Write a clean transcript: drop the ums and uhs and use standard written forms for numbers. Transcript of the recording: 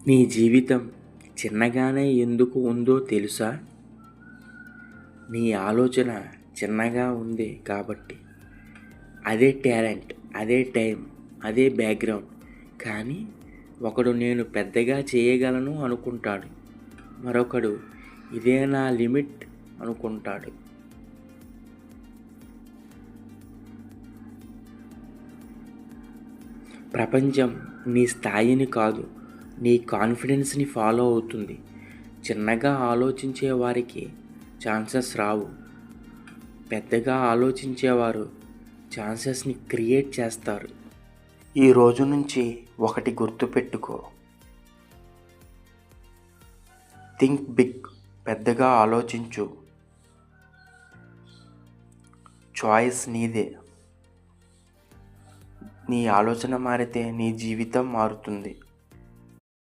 నీ జీవితం చిన్నగానే ఎందుకు ఉందో తెలుసా? నీ ఆలోచన చిన్నగా ఉంది కాబట్టి. అదే టాలెంట్, అదే టైం, అదే బ్యాక్గ్రౌండ్. కానీ ఒకడు నేను పెద్దగా చేయగలను అనుకుంటాడు, మరొకడు ఇదే నా లిమిట్ అనుకుంటాడు. ప్రపంచం నీ స్థాయిని కాదు, నీ కాన్ఫిడెన్స్ని ఫాలో అవుతుంది. చిన్నగా ఆలోచించే వారికి ఛాన్సెస్ రావు, పెద్దగా ఆలోచించేవారు ఛాన్సెస్ని క్రియేట్ చేస్తారు. ఈ రోజు నుంచి ఒకటి గుర్తుపెట్టుకో, థింక్ బిగ్, పెద్దగా ఆలోచించు. చాయిస్ నీదే. నీ ఆలోచన మారితే నీ జీవితం మారుతుంది.